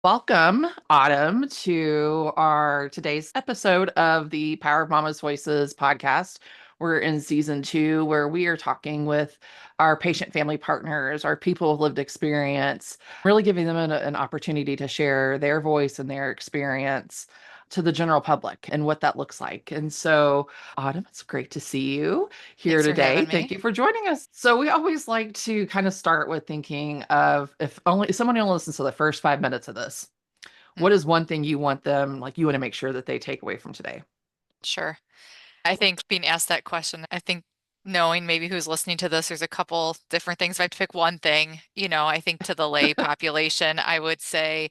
Welcome, Autumn, to our today's episode of the Power of Mama's Voices podcast. We're in season two, where we are talking with our patient family partners, our people of lived experience, really giving them an opportunity to share their voice and their experience to the general public and what that looks like. And so, Autumn, it's great to see you here Thanks for today. having Thank me. you for joining us. So, we always like to kind of start with thinking of if someone only listens to the first 5 minutes of this, Mm, what is one thing you want them, like you want to make sure that they take away from today? sure. I think being asked that question, I think knowing maybe who's listening to this, there's a couple different things. If I had to pick one thing, I think to the lay population, I would say,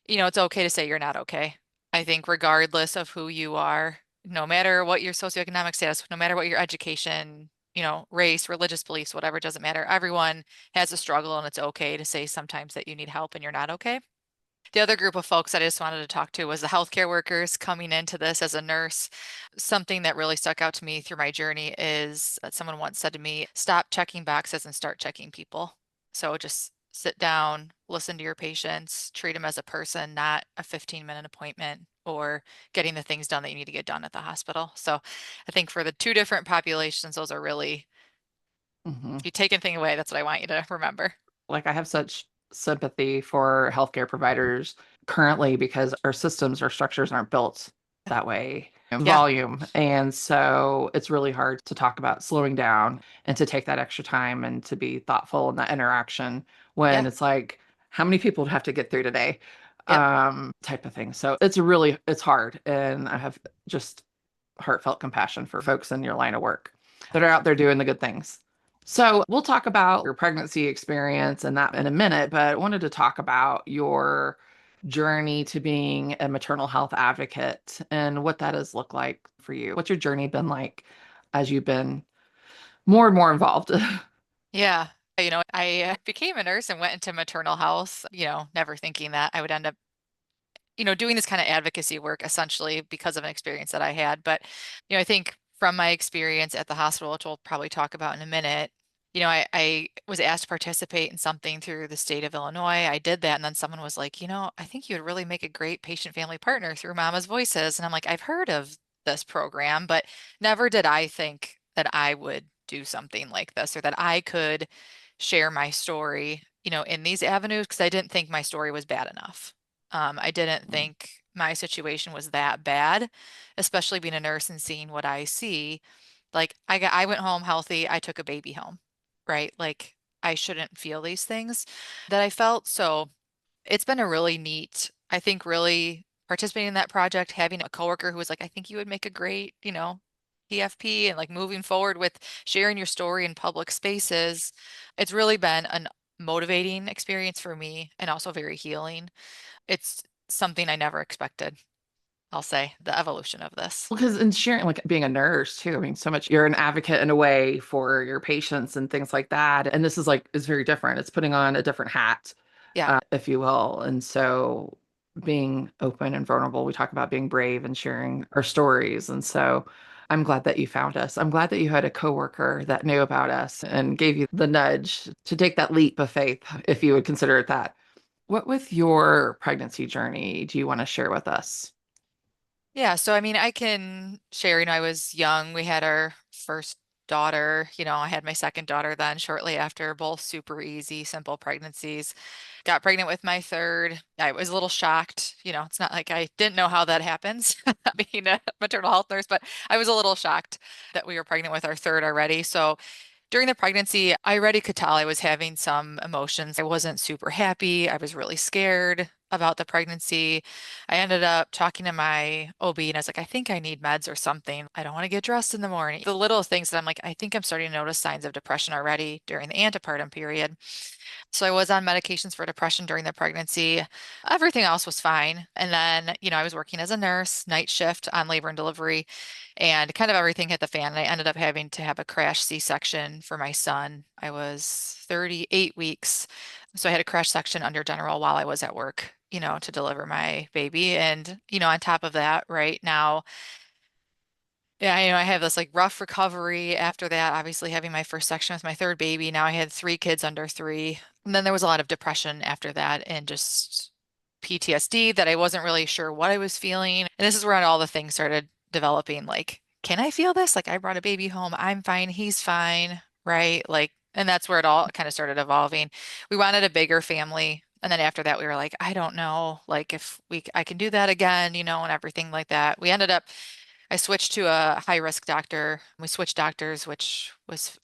it's okay to say you're not okay. I think regardless of who you are, no matter what your socioeconomic status, no matter what your education, race, religious beliefs, whatever, it doesn't matter. Everyone has a struggle and it's okay to say sometimes that you need help and you're not okay. The other group of folks that I just wanted to talk to was the healthcare workers coming into this as a nurse. Something that really stuck out to me through my journey is that someone once said to me, stop checking boxes and start checking people. So just sit down, listen to your patients, treat them as a person, not a 15-minute appointment or getting the things done that you need to get done at the hospital. So I think for the two different populations, those are really, Hmm. if you take anything away, that's what I want you to remember. Like, I have such sympathy for healthcare providers currently because our systems, our structures aren't built that way in Yeah. volume. And so it's really hard to talk about slowing down and to take that extra time and to be thoughtful in that interaction when Yeah. it's like, how many people do I have to get through today? Yep. Type of thing. So it's hard. And I have just heartfelt compassion for folks in your line of work that are out there doing the good things. So, we'll talk about your pregnancy experience and that in a minute, but I wanted to talk about your journey to being a maternal health advocate and what that has looked like for you. What's your journey been like as you've been more and more involved? Yeah. I became a nurse and went into maternal health, never thinking that I would end up, doing this kind of advocacy work essentially because of an experience that I had. But, I think from my experience at the hospital, which we'll probably talk about in a minute, I was asked to participate in something through the state of Illinois. I did that. And then someone was like, I think you would really make a great patient family partner through Mama's Voices. And I'm like, I've heard of this program, but never did I think that I would do something like this or that I could share my story, in these avenues because I didn't think my story was bad enough. I didn't think my situation was that bad, especially being a nurse and seeing what I see. Like I went home healthy. I took a baby home, right? Like I shouldn't feel these things that I felt. So it's been a really neat, I think, really participating in that project, having a coworker who was like, I think you would make a great, PFP and like moving forward with sharing your story in public spaces. It's really been a motivating experience for me and also very healing. It's something I never expected, I'll say, the evolution of this. Because in sharing, like being a nurse too, I mean, so much you're an advocate in a way for your patients and things like that. And this is very different. It's putting on a different hat, Yeah. if you will. And so being open and vulnerable, we talk about being brave and sharing our stories. And so I'm glad that you found us. I'm glad that you had a coworker that knew about us and gave you the nudge to take that leap of faith, if you would consider it that. What with your pregnancy journey do you want to share with us? Yeah, so I mean, I can share, I was young. We had our first daughter, I had my second daughter then shortly after, both super easy, simple pregnancies. Got pregnant with my third. I was a little shocked. It's not like I didn't know how that happens, being a maternal health nurse, but I was a little shocked that we were pregnant with our third already. So during the pregnancy, I already could tell I was having some emotions. I wasn't super happy. I was really scared about the pregnancy. I ended up talking to my OB and I was like, I think I need meds or something. I don't want to get dressed in the morning. The little things that I'm like, I think I'm starting to notice signs of depression already during the antepartum period. So I was on medications for depression during the pregnancy. Everything else was fine. And then, I was working as a nurse, night shift on labor and delivery, and kind of everything hit the fan. And I ended up having to have a crash C-section for my son. I was 38 weeks. So I had a crash section under general while I was at work, to deliver my baby. And, on top of that, right now, yeah, I have this like rough recovery after that, obviously having my first section with my third baby. Now I had three kids under three. And then there was a lot of depression after that and just PTSD that I wasn't really sure what I was feeling. And this is where all the things started developing. Like, can I feel this? Like, I brought a baby home. I'm fine. He's fine. Right. Like, and that's where it all kind of started evolving. We wanted a bigger family. And then after that, we were like, I don't know, like if I can do that again, and everything like that. I switched to a high risk doctor. We switched doctors, which was,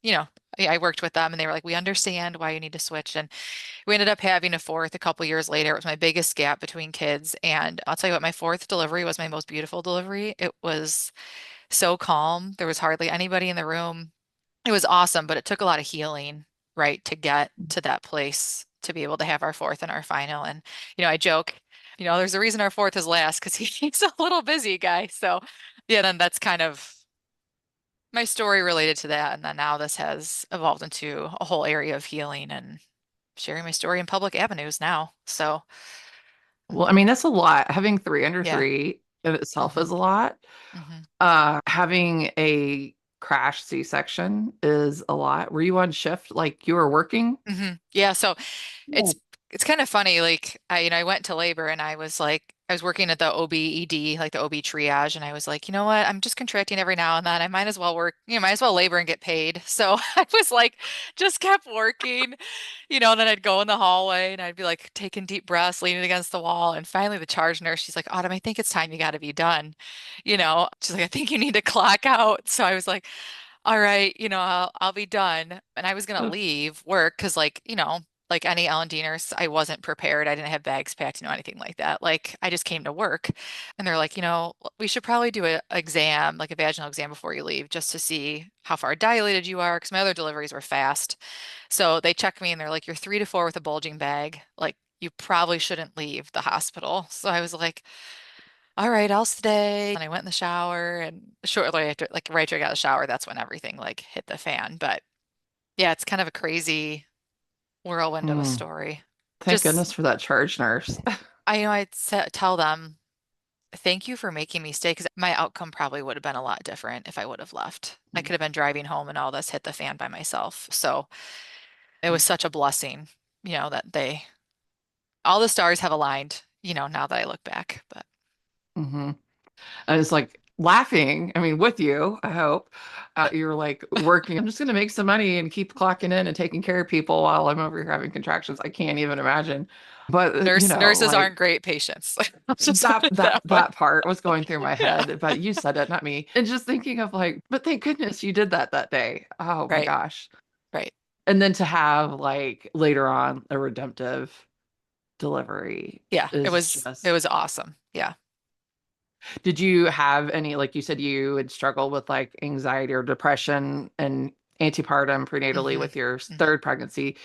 I worked with them and they were like, we understand why you need to switch. And we ended up having a fourth a couple years later. It was my biggest gap between kids. And I'll tell you what, my fourth delivery was my most beautiful delivery. It was so calm. There was hardly anybody in the room. It was awesome, but it took a lot of healing, right, to get to that place to be able to have our fourth and our final. And, I joke, there's a reason our fourth is last because he's a little busy guy. So, yeah, then that's kind of my story related to that. And then now this has evolved into a whole area of healing and sharing my story in public avenues now. So, Well, I mean, that's a lot. Having three under yeah. three in itself hmm is a lot. hmm Having a crash C-section is a lot. Were you on shift? Like you were working? Yeah. So Yeah. it's it's kind of funny. Like I went to labor and I was working at the OB-ED, like the OB triage, and I was like, you know what? I'm just contracting every now and then. I might as well work, might as well labor and get paid. So I was like, just kept working, and then I'd go in the hallway and I'd be like taking deep breaths, leaning against the wall. And finally the charge nurse, she's like, Autumn, I think it's time you got to be done. She's like, I think you need to clock out. So I was like, all right, I'll be done. And I was gonna leave work because like any L&D nurse, I wasn't prepared. I didn't have bags packed, anything like that. Like I just came to work and they're like, we should probably do a exam, like a vaginal exam before you leave, just to see how far dilated you are. Because my other deliveries were fast. So they check me and they're like, you're 3 to 4 with a bulging bag. Like you probably shouldn't leave the hospital. So I was like, all right, I'll stay. And I went in the shower and shortly after, like right after I got out of the shower, that's when everything like hit the fan. But yeah, it's kind of a crazy whirlwind of a Mm, story. thank Just, goodness for that charge nurse. tell them, thank you for making me stay because my outcome probably would have been a lot different if I would have left. I could have been driving home and all this hit the fan by myself. So it was such a blessing, that all the stars have aligned, now that I look back. But Mm-hmm. I was like laughing, I mean, with you, I hope. You're like working. I'm just going to make some money and keep clocking in and taking care of people while I'm over here having contractions. I can't even imagine. But, nurses like aren't great patients. I'll just put that it that that way. that part was going through my Yeah. head, but you said it, not me. And just thinking of like, but thank goodness you did that day. Oh my Right. gosh. Right. And then to have like later on a redemptive delivery Yeah. It is was it just. was awesome. Yeah. Did you have any, like you said, you had struggled with like anxiety or depression and antepartum prenatally hmm with your hmm third pregnancy?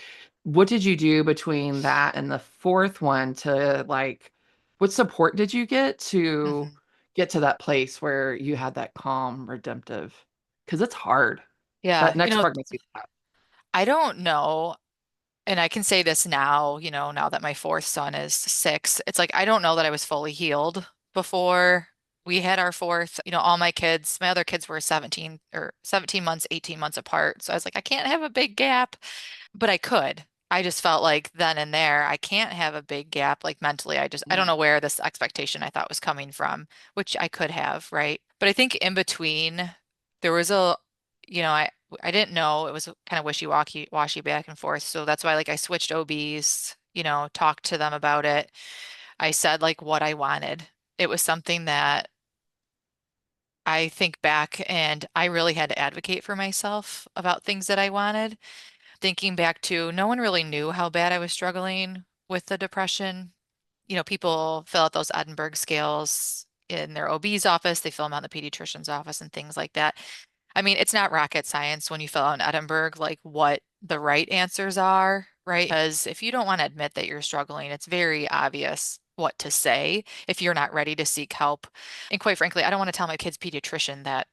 What did you do between that and the fourth one to like, what support did you hmm get to that place where you had that calm, redemptive? Because it's hard. Yeah. That next pregnancy. I don't know. And I can say this now, now that my fourth son is 6, it's like I don't know that I was fully healed before we had our fourth. All my other kids were 17 months, 18 months apart. So I was like, I can't have a big gap, but I could. I just felt like then and there, I can't have a big gap like mentally. I don't know where this expectation I thought was coming from, which I could have, right? But I think in between, there was I didn't know it was kind of washy back and forth. So that's why like I switched OBs, talked to them about it. I said like what I wanted. It was something that I think back and I really had to advocate for myself about things that I wanted. Thinking back to no one really knew how bad I was struggling with the depression. People fill out those Edinburgh scales in their OB's office, they fill them out in the pediatrician's office and things like that. I mean, it's not rocket science when you fill out in Edinburgh, like what the right answers are, right? Because if you don't want to admit that you're struggling, it's very obvious what to say if you're not ready to seek help. And quite frankly, I don't want to tell my kid's pediatrician that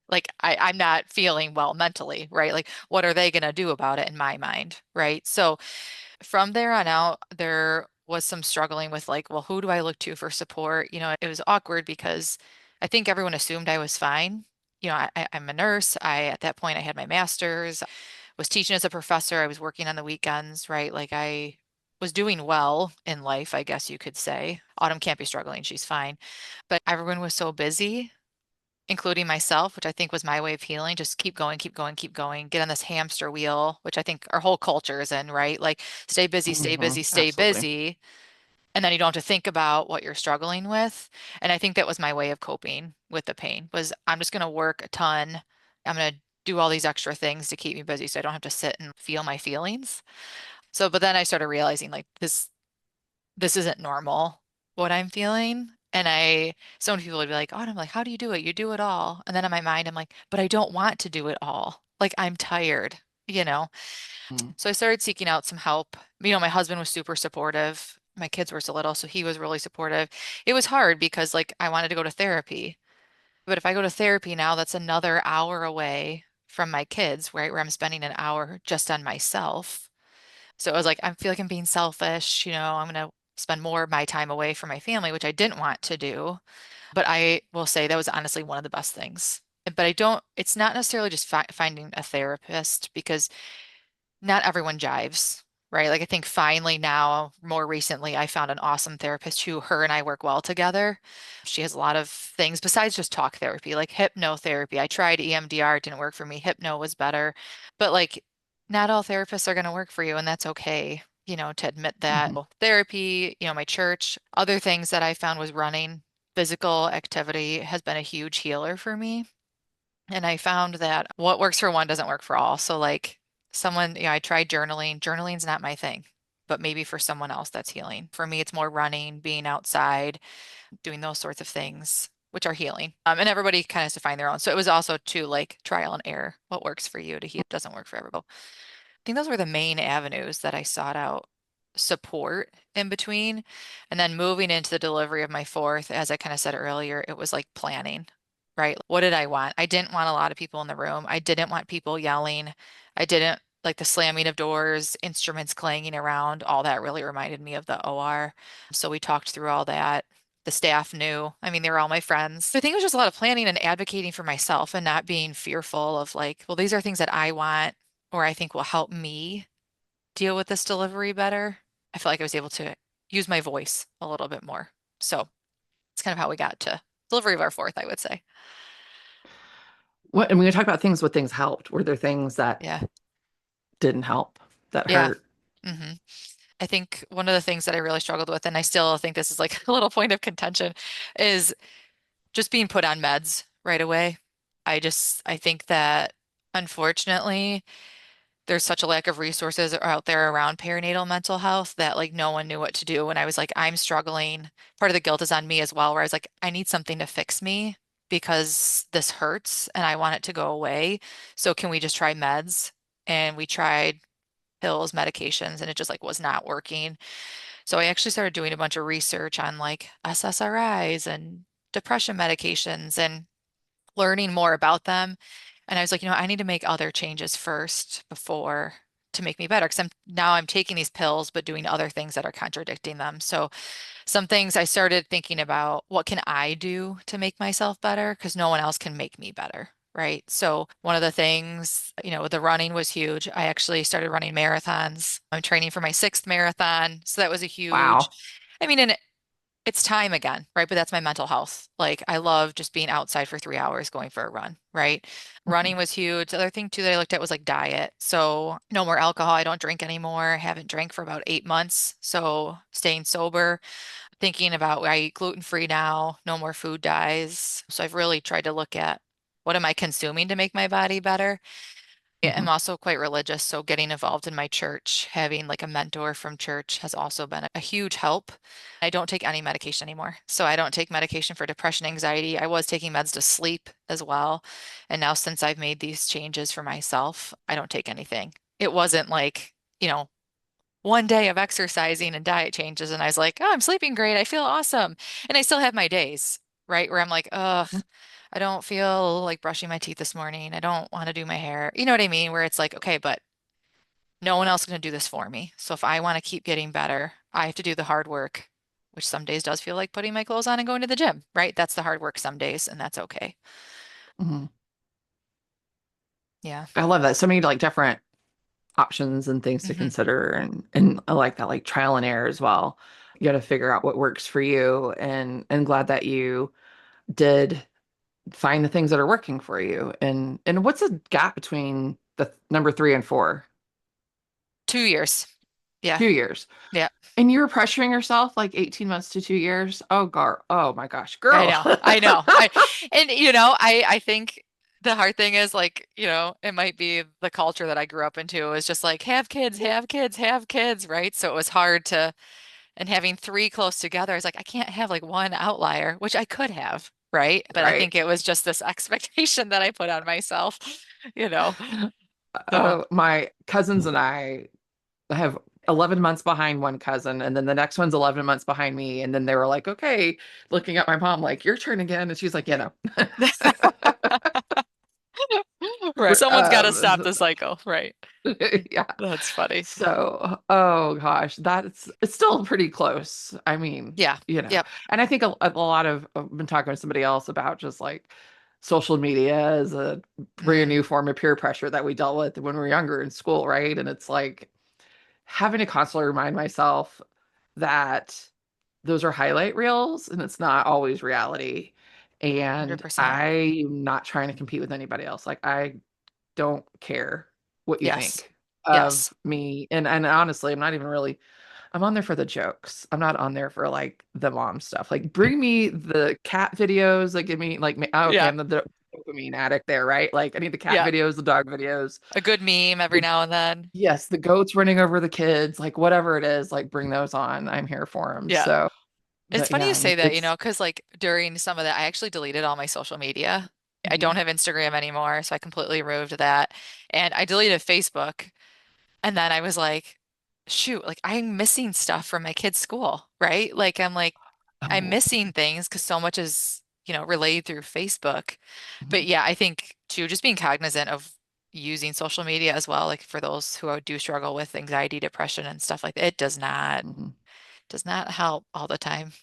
like I'm not feeling well mentally, right? Like what are they going to do about it in my mind, right? So from there on out, there was some struggling with like, well, who do I look to for support? It was awkward because I think everyone assumed I was fine. I'm a nurse. At that point, I had my master's, was teaching as a professor. I was working on the weekends, right? Like was doing well in life, I guess you could say. Autumn can't be struggling, she's fine. But everyone was so busy, including myself, which I think was my way of healing. Just keep going, keep going, keep going. Get on this hamster wheel, which I think our whole culture is in, right? Like stay busy, stay busy, stay Absolutely. busy. And then you don't have to think about what you're struggling with. And I think that was my way of coping with the pain was I'm just going to work a ton. I'm going to do all these extra things to keep me busy so I don't have to sit and feel my feelings. So, but then I started realizing like this isn't normal what I'm feeling. And so many people would be like, oh, and I'm like, how do you do it? You do it all. And then in my mind, I'm like, but I don't want to do it all. Like I'm tired, you know? Mm. So I started seeking out some help. My husband was super supportive. My kids were so little, so he was really supportive. It was hard because like I wanted to go to therapy. But if I go to therapy now, that's another hour away from my kids, right? Where I'm spending an hour just on myself. So it was like, I feel like I'm being selfish, I'm going to spend more of my time away from my family, which I didn't want to do. But I will say that was honestly one of the best things. But it's not necessarily just finding a therapist because not everyone jives, right? Like I think finally now, more recently, I found an awesome therapist who her and I work well together. She has a lot of things besides just talk therapy, like hypnotherapy. I tried EMDR, it didn't work for me. Hypno was better. But like not all therapists are going to work for you, and that's okay, to admit that. Hmm. Therapy, my church, other things that I found was running. Physical activity has been a huge healer for me. And I found that what works for one doesn't work for all. So like I tried journaling. Journaling's not my thing, but maybe for someone else that's healing. For me, it's more running, being outside, doing those sorts of things, which are healing. And everybody kind of has to find their own. So it was also too like trial and error. What works for you to heal doesn't work for everybody. I think those were the main avenues that I sought out support in between. And then moving into the delivery of my fourth, as I kind of said earlier, it was like planning, right? What did I want? I didn't want a lot of people in the room. I didn't want people yelling. I didn't like the slamming of doors, instruments clanging around. All that really reminded me of the OR. So we talked through all that. The staff knew. I mean, they were all my friends. So I think it was just a lot of planning and advocating for myself and not being fearful of like, well, these are things that I want or I think will help me deal with this delivery better. I feel like I was able to use my voice a little bit more. So it's kind of how we got to delivery of our fourth, I would say. What, and when you talk about things, what things helped, were there things that Yeah. didn't help, that Yeah. hurt? hmm I think one of the things that I really struggled with, and I still think this is like a little point of contention, is just being put on meds right away. I think that unfortunately, there's such a lack of resources out there around perinatal mental health that like no one knew what to do. And I was like, I'm struggling. Part of the guilt is on me as well, where I was like, I need something to fix me because this hurts and I want it to go away. So can we just try meds? And we tried pills, medications, and it just like was not working. So I actually started doing a bunch of research on like SSRIs and depression medications and learning more about them. And I was like, I need to make other changes first before to make me better because I'm taking these pills but doing other things that are contradicting them. So some things I started thinking about what can I do to make myself better because no one else can make me better. Right. So one of the things, the running was huge. I actually started running marathons. I'm training for my sixth marathon. So that was a huge, Wow. I mean, and it's time again, right? But that's my mental health. Like I love just being outside for 3 hours going for a run, right? Mhm. Running was huge. The other thing too that I looked at was like diet. So no more alcohol. I don't drink anymore. I haven't drank for about 8 months. So staying sober, thinking about I eat gluten-free now, no more food dyes. So I've really tried to look at what am I consuming to make my body better. Yeah, Mhm. I'm also quite religious, so getting involved in my church, having like a mentor from church has also been a huge help. I don't take any medication anymore. So I don't take medication for depression, anxiety. I was taking meds to sleep as well. And now since I've made these changes for myself, I don't take anything. It wasn't like, one day of exercising and diet changes and I was like, "Oh, I'm sleeping great. I feel awesome." And I still have my days, right? Where I'm like, "Ugh, I don't feel like brushing my teeth this morning. I don't want to do my hair." You know what I mean? Where it's like, okay, but no one else is going to do this for me. So if I want to keep getting better, I have to do the hard work, which some days does feel like putting my clothes on and going to the gym, right? That's the hard work some days, and that's okay. Mhm. Yeah. I love that. So many like different options and things to Hmm. consider, and I like that, like trial and error as well. You got to figure out what works for you, and glad that you did find the things that are working for you. And what's the gap between the number 3 and 4? 2 years. Yeah. 2 years. Yeah. And you were pressuring yourself like 18 months to 2 years. Oh my gosh, I girl. know. I know. And I think the hard thing is like, it might be the culture that I grew up into is just like have kids, have kids, have kids, right? So it was hard to, and having three close together, I was like, I can't have like one outlier, which I could have, right? But I Right. think it was just this expectation that I put on myself, you know. So My cousins and I have 11 months behind one cousin, and then the next one's 11 months behind me. And then they were like, okay, looking at my mom, like, your turn again. And she's like, no. right. Someone's got to stop Um, the cycle, right? yeah. That's funny. So, oh gosh, it's still pretty close. I mean, Yeah. Yep. and I think a lot of I've been talking to somebody else about just like social media as a brand Mm, new form of peer pressure that we dealt with when we were younger in school, right? And it's like having to constantly remind myself that those are highlight reels and it's not always reality. And 100%. I'm not trying to compete with anybody else. Like I don't care what you Yes. think of Yes. me. And honestly, I'm not even really I'm on there for the jokes. I'm not on there for like the mom stuff. Like bring me the cat videos that give me like okay, Yeah. I'm the dopamine addict there, right? Like I need the cat Yeah. videos, the dog videos, A good meme every the now and then. yes, the goats running over the kids, like whatever it is, like bring those on. I'm here for them. Yeah. So, It's but funny you yeah, say that, it's because like during some of that, I actually deleted all my social media. I don't mhm, have Instagram anymore, so I completely removed that. And I deleted Facebook. And then I was like, shoot, like I'm missing stuff from my kids' school, right? I'm oh, missing things because so much is, relayed through Facebook. But mhm, yeah, I think too, just being cognizant of using social media as well, like for those who do struggle with anxiety, depression, and stuff like that, it mhm. does not help all the time.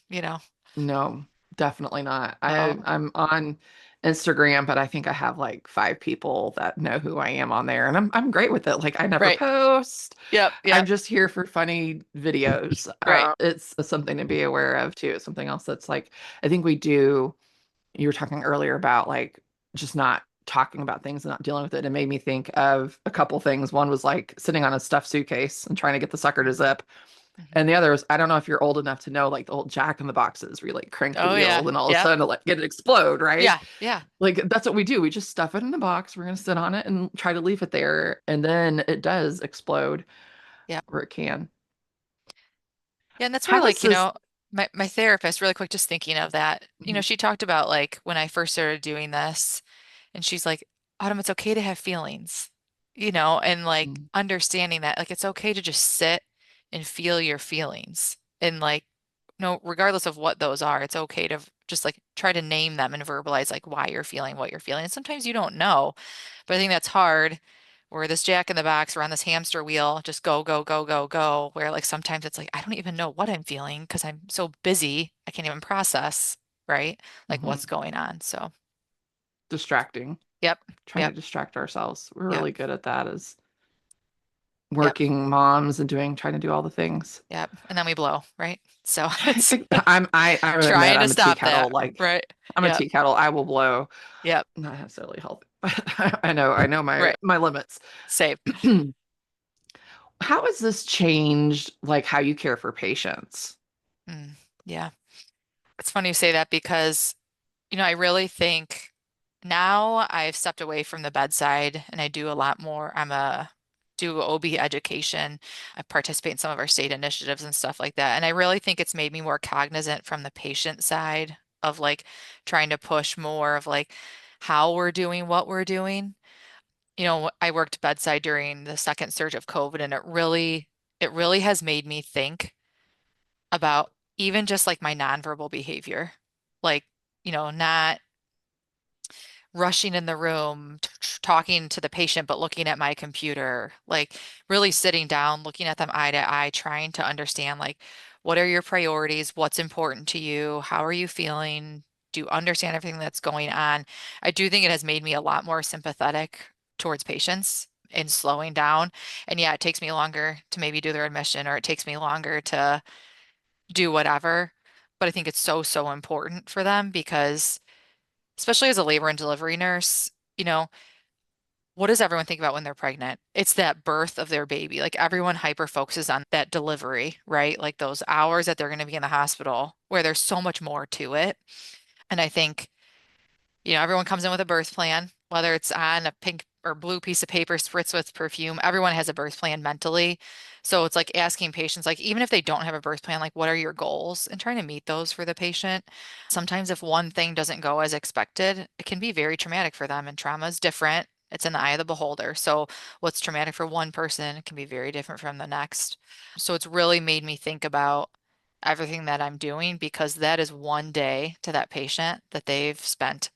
No, definitely not. So, I'm on Instagram, but I think I have like 5 people that know who I am on there, and I'm great with it. Like I never right. post. Yep. I'm Yep. just here for funny videos. Right. It's something to be aware of too. It's something else that's like I think we do. You were talking earlier about like just not talking about things and not dealing with it. It made me think of a couple things. One was like sitting on a stuffed suitcase and trying to get the sucker to zip. Mhm. And the other is, I don't know if you're old enough to know like the old Jack in the boxes where you like crank the Oh yeah. wheel and all of a Yep. sudden like get it explode, right? Yeah. Yeah. Like that's what we do. We just stuff it in the box. We're gonna sit on it and try to leave it there. And then it does explode Yeah. or it can. Yeah, and that's where How is like, this? my therapist, really quick, just thinking of that, Mhm, she talked about like when I first started doing this, and she's like, Autumn, it's okay to have feelings, and like mhm, understanding that like it's okay to just sit and feel your feelings. And like, no, regardless of what those are, it's okay to just like try to name them and verbalize like why you're feeling what you're feeling. And sometimes you don't know, but I think that's hard. Where this jack in the box, we're on this hamster wheel, just go, go, go, go, go. Where like sometimes it's like, I don't even know what I'm feeling because I'm so busy, I can't even process, right? Like what's mhm. going on. So, Distracting, yep, trying to yep, distract ourselves. We're yep, really good at that as yep, working moms and trying to do all the things. yep. And then we blow, right? So it's I would admit trying to I'm a tea stop kettle. that, Like right? I'm a Yep, tea kettle. I will blow. yep, Not necessarily healthy, but I know right. my limits. Same. How has this changed like how you care for patients? Mm, yeah. It's funny you say that because, I really think now I've stepped away from the bedside and I do a lot more. Do OB education. I participate in some of our state initiatives and stuff like that. And I really think it's made me more cognizant from the patient side of like trying to push more of like how we're doing what we're doing. I worked bedside during the second surge of COVID, and it really has made me think about even just like my nonverbal behavior. Like, not rushing in the room, talking to the patient, but looking at my computer, like really sitting down, looking at them eye to eye, trying to understand like what are your priorities? What's important to you? How are you feeling? Do you understand everything that's going on? I do think it has made me a lot more sympathetic towards patients in slowing down. And yeah, it takes me longer to maybe do their admission, or it takes me longer to do whatever. But I think it's so, so important for them because, especially as a labor and delivery nurse, you know, what does everyone think about when they're pregnant? It's that birth of their baby. Like everyone hyper focuses on that delivery, right? Like those hours that they're going to be in the hospital where there's so much more to it. And I think, everyone comes in with a birth plan, whether it's on a pink or blue piece of paper spritz with perfume. Everyone has a birth plan mentally. So it's like asking patients, like, even if they don't have a birth plan, like, what are your goals? And trying to meet those for the patient. Sometimes if one thing doesn't go as expected, it can be very traumatic for them, and trauma is different. It's in the eye of the beholder. So what's traumatic for one person can be very different from the next. So it's really made me think about everything that I'm doing, because that is one day to that patient that they've spent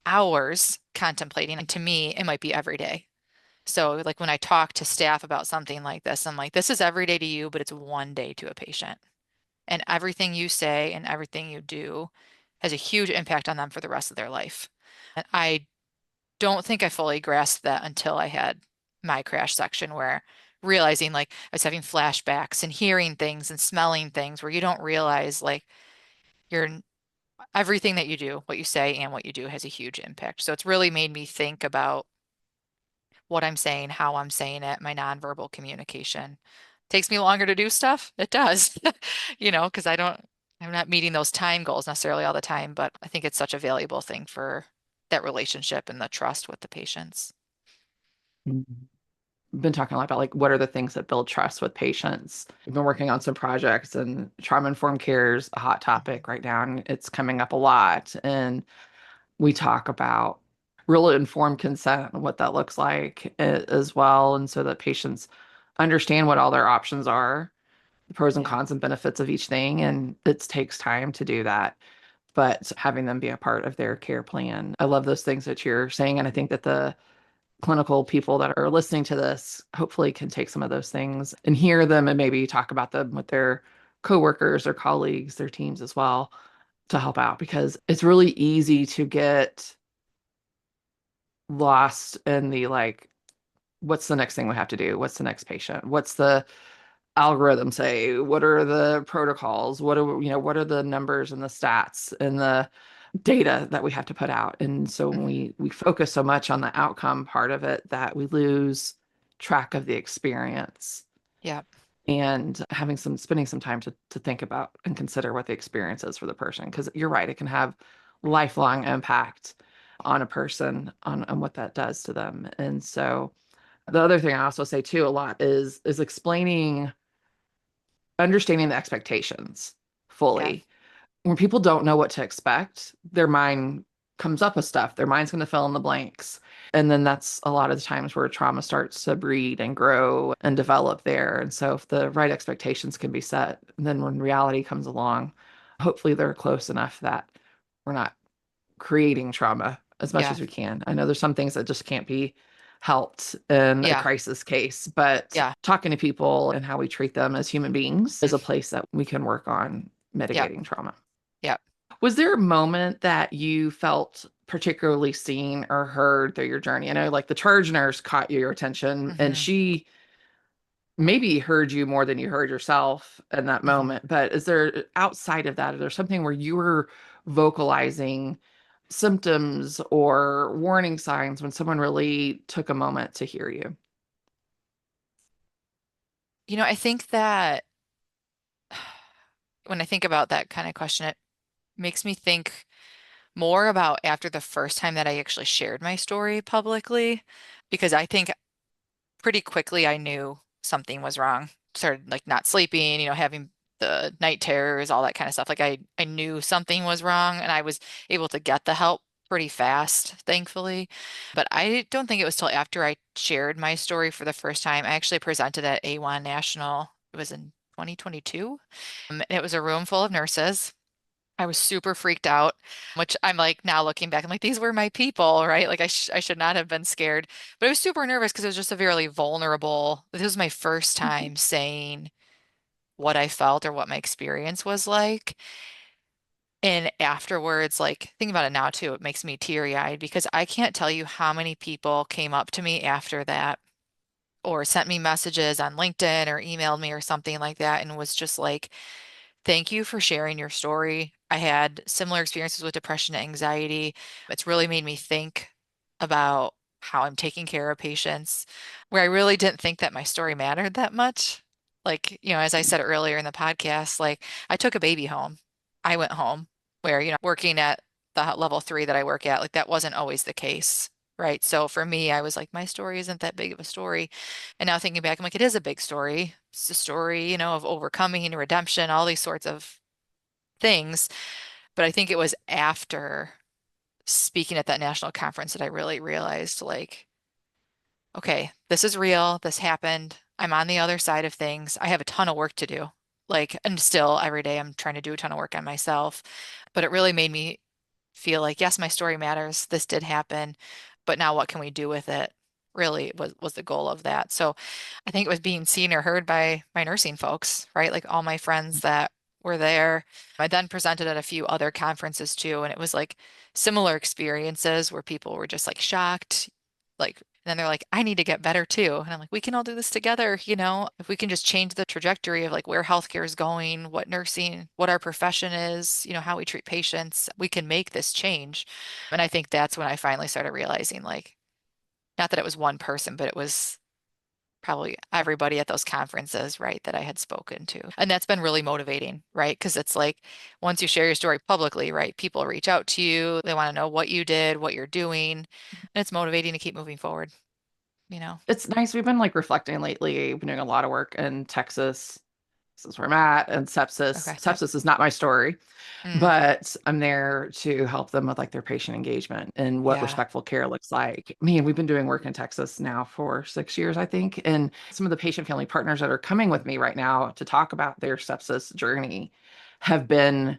hours contemplating. And to me, it might be every day. So, like when I talk to staff about something like this, I'm like, this is every day to you, but it's one day to a patient. And everything you say and everything you do has a huge impact on them for the rest of their life. And I don't think I fully grasped that until I had my crash section, where realizing like I was having flashbacks and hearing things and smelling things where you don't realize like you're everything that you do, what you say and what you do has a huge impact. So it's really made me think about what I'm saying, how I'm saying it, my nonverbal communication. Takes me longer to do stuff. It does, because I'm not meeting those time goals necessarily all the time, but I think it's such a valuable thing for that relationship and the trust with the patients. Mhm. Been talking a lot about like what are the things that build trust with patients. We've been working on some projects, and trauma-informed care is a hot Mhm. topic right now, and it's coming up a lot. And we talk about real informed consent and what that looks like as well. And so that patients understand what all their options are, the pros and Yeah. cons and benefits of each thing. And it takes time to do that, but having them be a part of their care plan. I love those things that you're saying. And I think that the clinical people that are listening to this hopefully can take some of those things and hear them and maybe talk about them with their coworkers, their colleagues, their teams as well, to help out, because it's really easy to get lost in the like, what's the next thing we have to do? What's the next patient? What's the algorithm say? What are the protocols? What are the numbers and the stats and the data that we have to put out? And so when Hmm. we focus so much on the outcome part of it that we lose track of the experience, Yeah. and spending some time to think about and consider what the experience is for the person. Because you're right, it can have lifelong impact on a person, on what that does to them. And so the other thing I also say too a lot is understanding the expectations Yeah. fully. When people don't know what to expect, their mind comes up with stuff. Their mind's going to fill in the blanks. And then that's a lot of the times where trauma starts to breed and grow and develop there. And so if the right expectations can be set, then when reality comes along, hopefully they're close enough that we're not creating trauma as much Yeah. as we can. I know there's some things that just can't be helped in a Yeah. crisis case, but Yeah. talking to people and how we treat them as human beings is Mm. a place that we can work on Yeah. mitigating trauma. Yeah. Was there a moment that you felt particularly seen or heard through your journey? I know like the charge nurse caught your attention, and Hmm. she maybe heard you more than you heard yourself in that Hmm. moment. But is there outside of that, is there something where you were vocalizing symptoms or warning signs when someone really took a moment to hear you? I think that when I think about that kind of question, it makes me think more about after the first time that I actually shared my story publicly, because I think pretty quickly I knew something was wrong. Started like not sleeping, having the night terrors, all that kind of stuff. Like I knew something was wrong, and I was able to get the help pretty fast, thankfully. But I don't think it was till after I shared my story for the first time. I actually presented at A1 National. It was in 2022. And it was a room full of nurses. I was super freaked out, which I'm like now looking back, I'm like, these were my people, right? Like I should not have been scared. But I was super nervous because it was just a very vulnerable, this was my first time saying what I felt or what my experience was like. And afterwards, like thinking about it now too, it makes me teary-eyed because I can't tell you how many people came up to me after that. or sent me messages on LinkedIn or emailed me or something like that and was just like, thank you for sharing your story. I had similar experiences with depression and anxiety. It's really made me think about how I'm taking care of patients, where I really didn't think that my story mattered that much. Like, as I said earlier in the podcast, like I took a baby home. I went home where, working at the level 3 that I work at, like that wasn't always the case. Right. So for me, I was like, my story isn't that big of a story. And now thinking back, I'm like, it is a big story. It's a story, of overcoming, redemption, all these sorts of things. But I think it was after speaking at that national conference that I really realized, like, okay, this is real. This happened. I'm on the other side of things. I have a ton of work to do. Like, and still every day I'm trying to do a ton of work on myself. But it really made me feel like, yes, my story matters. This did happen, but now what can we do with it? Really was the goal of that. So I think it was being seen or heard by my nursing folks, right? Like all my friends that were there. I then presented at a few other conferences too, and it was like similar experiences where people were just like shocked, like, and then they're like, I need to get better too. And I'm like, we can all do this together, if we can just change the trajectory of like where healthcare is going, what nursing, what our profession is, how we treat patients, we can make this change. And I think that's when I finally started realizing, like, not that it was one person, but it was probably everybody at those conferences, right, that I had spoken to. And that's been really motivating, right? Because it's like once you share your story publicly, right, people reach out to you, they want to know what you did, what you're doing, and it's motivating to keep moving forward, you know? It's nice. We've been like reflecting lately. We've been doing a lot of work in Texas. This is where I'm at. And sepsis. Okay. Yep. Sepsis is not my story, Mm, but I'm there to help them with like their patient engagement and what yeah. respectful care looks like. Man, we've been doing work in Texas now for 6 years, I think. And some of the patient family partners that are coming with me right now to talk about their sepsis journey have been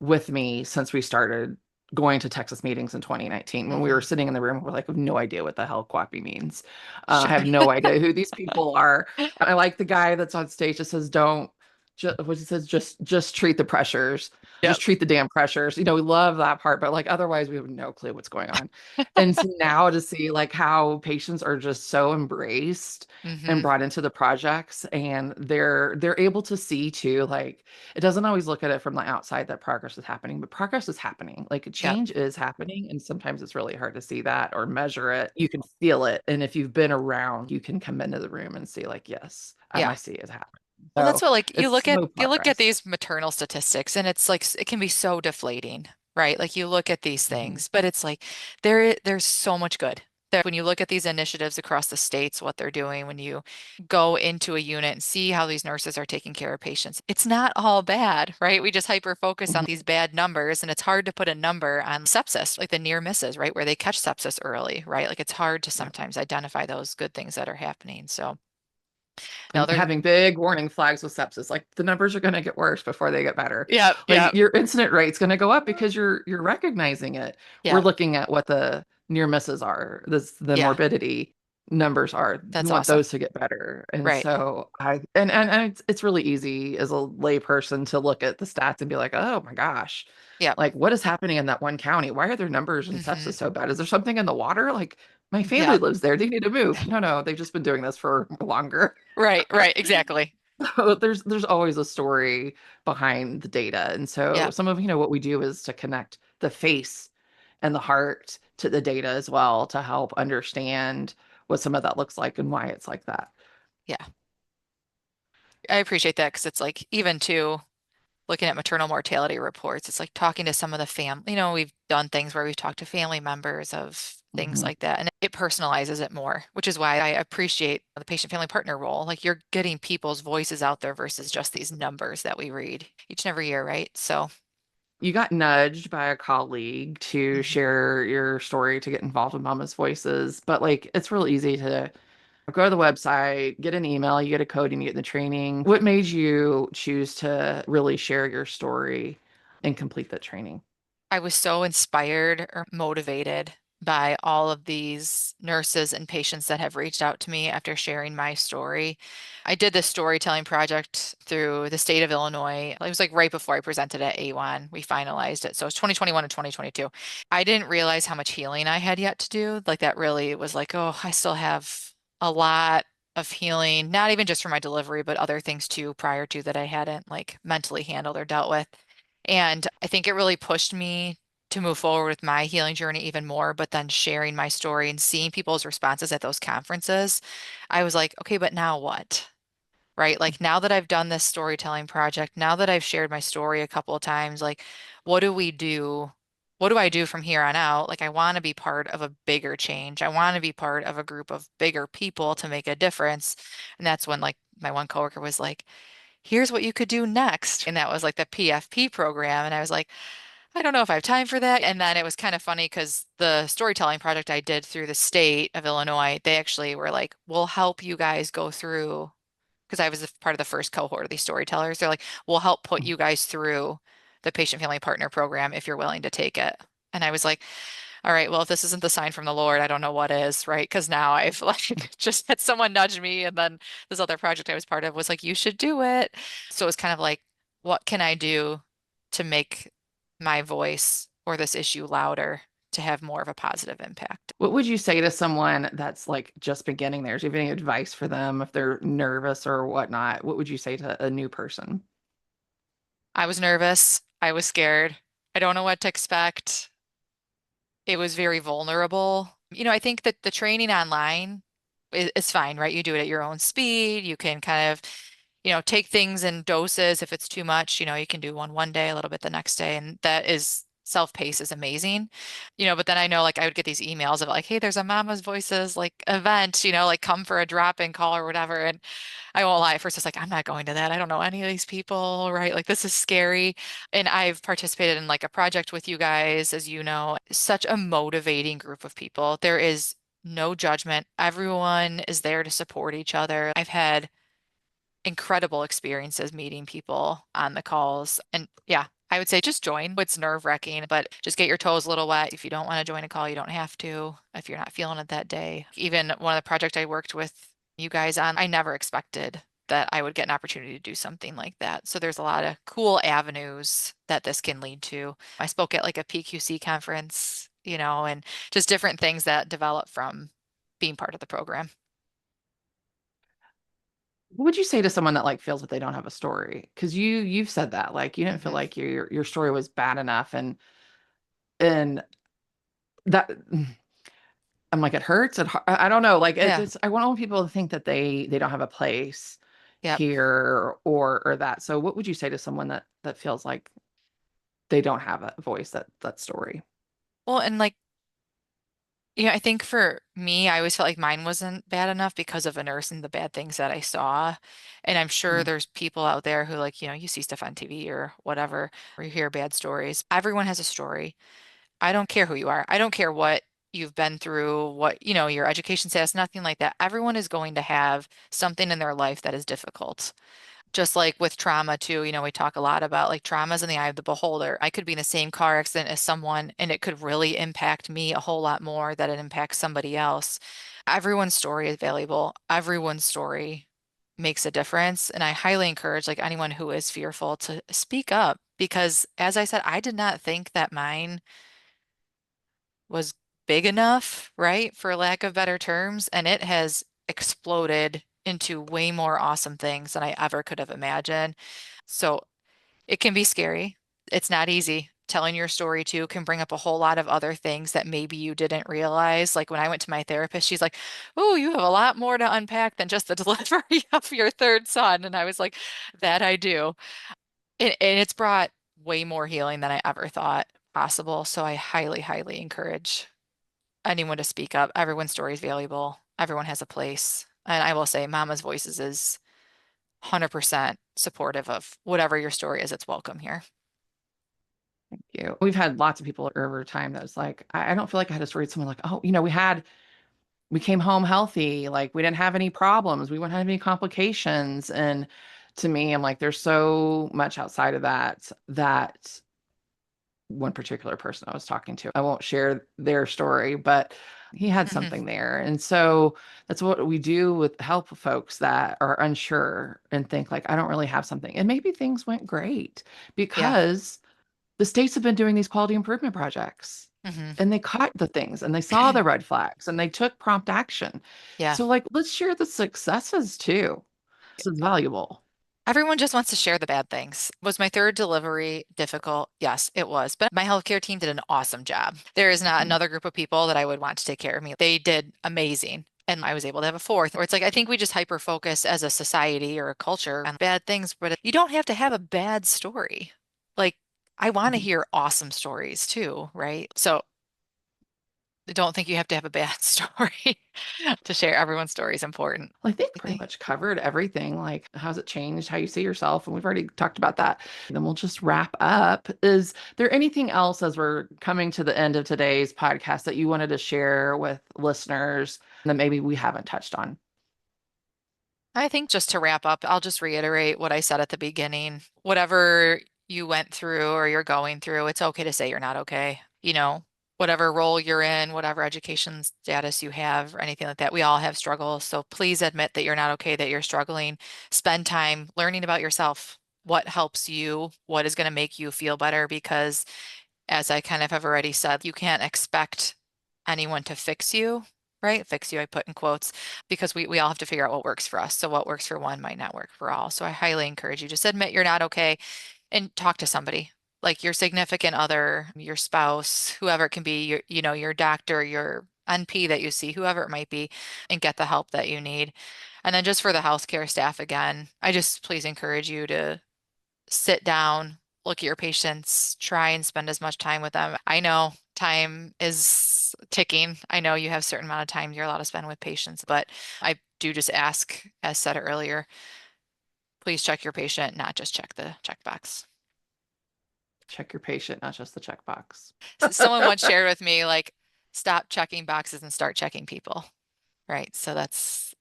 with me since we started going to Texas meetings in 2019. When we were Hmm. sitting in the room, we're like, we have no idea what the hell QAPI means. I Sure. have no idea who these people are. I like the guy that's on stage that says, don't just what he says, just treat the pressures, Yep. just treat the damn pressures. We love that part, but like otherwise we have no clue what's going on. And so now to see like how patients are just so embraced and Hmm. brought into the projects, and they're able to see too, like it doesn't always look at it from the outside that progress is happening, but progress is happening. Like Yep. change is happening, and sometimes it's really hard to see that or measure it. You can feel it, and if you've been around, you can come into the room and see like, yes, I Yeah. see it happening. Well, that's So what like it's slow you look at progress. these maternal statistics and it's like it can be so deflating, right? Like you look at these Mhm. things, but it's like there's so much good. That when you look at these initiatives across the states, what they're doing, when you go into a unit and see how these nurses are taking care of patients, it's not all bad, right? We just hyper focus on Mhm. these bad numbers and it's hard to put a number on sepsis, like the near misses, right? Where they catch sepsis early, right? Like it's hard to Yeah. sometimes identify those good things that are happening. So no, And there's having big warning flags with sepsis, like the numbers are going to get worse before they get better. yeah, yeah, Like your incident rate's going to go up because you're recognizing it. We're yeah. looking at what the near misses are, the Yeah, morbidity numbers are. We that's want awesome. those to get better. And Right. so and it's really easy as a layperson to look at the stats and be like, oh my gosh, Yep. like what is happening in that one county? Why are their numbers in Hmm. sepsis so bad? Is there something in the water? Like my family Yep. lives there. They need to move. No, they've just been doing this for longer. Right, right, exactly. So there's always a story behind the data. And so Yep. some of what we do is to connect the face and the heart to the data as well to help understand what some of that looks like and why it's like that. Yeah. I appreciate that because it's like even too looking at maternal mortality reports, it's like talking to some of the family, we've done things where we've talked to family members of things Mhm. like that and it personalizes it more, which is why I appreciate the patient family partner role. Like you're getting people's voices out there versus just these numbers that we read each and every year, right? So, You got nudged by a colleague to mhm. share your story to get involved with Mama's Voices, but like it's real easy to go to the website, get an email, you get a code, and you get the training. What made you choose to really share your story and complete that training? I was so inspired or motivated by all of these nurses and patients that have reached out to me after sharing my story. I did this storytelling project through the state of Illinois. It was like right before I presented at A1. We finalized it. So it's 2021 and 2022. I didn't realize how much healing I had yet to do. Like that really was like, oh, I still have a lot of healing, not even just for my delivery, but other things too prior to that I hadn't like mentally handled or dealt with. And I think it really pushed me to move forward with my healing journey even more, but then sharing my story and seeing people's responses at those conferences, I was like, okay, but now what? Right? Like now that I've done this storytelling project, now that I've shared my story a couple of times, like what do we do? What do I do from here on out? Like I want to be part of a bigger change. I want to be part of a group of bigger people to make a difference. And that's when like my one coworker was like, here's what you could do next. And that was like the PFP program. And I was like, I don't know if I have time for that. And then it was kind of funny because the storytelling project I did through the state of Illinois, they actually were like, we'll help you guys go through because I was a part of the first cohort of these storytellers. They're like, we'll help put you guys through the patient family partner program if you're willing to take it. And I was like, all right, well, if this isn't the sign from the Lord, I don't know what is, right? Because now I've like just had someone nudge me, and then this other project I was part of was like, you should do it. So it was kind of like, what can I do to make my voice or this issue louder to have more of a positive impact? What would you say to someone that's like just beginning there? Do you have any advice for them if they're nervous or whatnot? What would you say to a new person? I was nervous. I was scared. I don't know what to expect. It was very vulnerable. I think that the training online is fine, right? You do it at your own speed. You can kind of, take things in doses. If it's too much, you can do one day, a little bit the next day. And that is self-pace is amazing. But then I know like I would get these emails of like, hey, there's a Mama's Voices like event, like come for a drop-in call or whatever. And I won't lie, at first it's like, I'm not going to that. I don't know any of these people, right? Like this is scary. And I've participated in like a project with you guys, as you know, such a motivating group of people. There is no judgment. Everyone is there to support each other. I've had incredible experiences meeting people on the calls. And yeah, I would say just join. It's nerve-wracking, but just get your toes a little wet. If you don't want to join a call, you don't have to if you're not feeling it that day. Even one of the projects I worked with you guys on, I never expected that I would get an opportunity to do something like that. So there's a lot of cool avenues that this can lead to. I spoke at like a PQC conference, and just different things that develop from being part of the program. What would you say to someone that like feels that they don't have a story? Because you've said that like you didn't feel Mhm. like your story was bad enough, and that I'm like it hurts. I don't know. Like Yeah. it's I want people to think that they don't have a place Yep. here or that. So what would you say to someone that feels like they don't have a voice that story? Well, and like, I think for me, I always felt like mine wasn't bad enough because of a nurse and the bad things that I saw. And I'm sure Mm. there's people out there who like, you see stuff on TV or whatever, or you hear bad stories. Everyone has a story. I don't care who you are. I don't care what you've been through, what, your education status, nothing like that. Everyone is going to have something in their life that is difficult. Just like with trauma too, we talk a lot about like traumas in the eye of the beholder. I could be in the same car accident as someone and it could really impact me a whole lot more than it impacts somebody else. Everyone's story is valuable. Everyone's story makes a difference. And I highly encourage like anyone who is fearful to speak up because as I said, I did not think that mine was big enough, right? For lack of better terms, and it has exploded into way more awesome things than I ever could have imagined. So it can be scary. It's not easy. Telling your story too can bring up a whole lot of other things that maybe you didn't realize. Like when I went to my therapist, she's like, "Oh, you have a lot more to unpack than just the delivery of your third son." And I was like, "That I do." And it's brought way more healing than I ever thought possible. So I highly, highly encourage anyone to speak up. Everyone's story is valuable. Everyone has a place. And I will say Mama's Voices is 100% supportive of whatever your story is. It's welcome here. Thank you. We've had lots of people over time that was like, I don't feel like I had a story with someone like, oh, we came home healthy, like we didn't have any problems, we wouldn't have any complications. And to me, I'm like, there's so much outside of that one particular person I was talking to. I won't share their story, but he had Hmm. something there. And so that's what we do with help folks that are unsure and think like, I don't really have something. And maybe things went great Yeah. because the states have been doing these quality improvement projects. Hmm. and they caught the things and they saw the red flags and they took prompt action. Yeah. So, like, let's share the successes too. This is valuable. Everyone just wants to share the bad things. Was my third delivery difficult? Yes, it was. But my healthcare team did an awesome job. There is not Mhm. another group of people that I would want to take care of me. They did amazing. And I was able to have a fourth. Or it's like, I think we just hyper focus as a society or a culture on bad things, but you don't have to have a bad story. Like, I want to Mhm. hear awesome stories too, right? So I don't think you have to have a bad story to share. Everyone's story is important, Well, I think I pretty think. much covered everything. Like, how's it changed how you see yourself? And we've already talked about that. Then we'll just wrap up. Is there anything else as we're coming to the end of today's podcast that you wanted to share with listeners that maybe we haven't touched on? I think just to wrap up, I'll just reiterate what I said at the beginning. Whatever you went through or you're going through, it's okay to say you're not okay. Whatever role you're in, whatever education status you have, or anything like that, we all have struggles. So please admit that you're not okay, that you're struggling. Spend time learning about yourself, what helps you, what is going to make you feel better, because as I kind of have already said, you can't expect anyone to fix you, right? Fix you, I put in quotes, because we all have to figure out what works for us. So what works for one might not work for all. So I highly encourage you, just admit you're not okay and talk to somebody, like your significant other, your spouse, whoever it can be, your doctor, your NP that you see, whoever it might be, and get the help that you need. And then just for the healthcare staff again, I just please encourage you to sit down, look at your patients, try and spend as much time with them. I know time is ticking. I know you have a certain amount of time you're allowed to spend with patients, but I do just ask, as said earlier, please check your patient, not just check the checkbox. Check your patient, not just the checkbox. Someone once shared with me, like, stop checking boxes and start checking people, right? So that's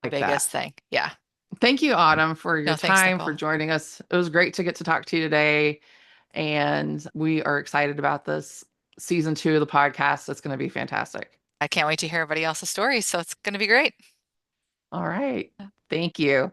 the Like that. biggest thing. Yeah. Thank you, Autumn, for your No, thanks, time, for Nicole. joining us. It was great to get to talk to you today. And we are excited about this season 2 of the podcast. It's going to be fantastic. I can't wait to hear everybody else's stories. So it's going to be great. All right. Thank you.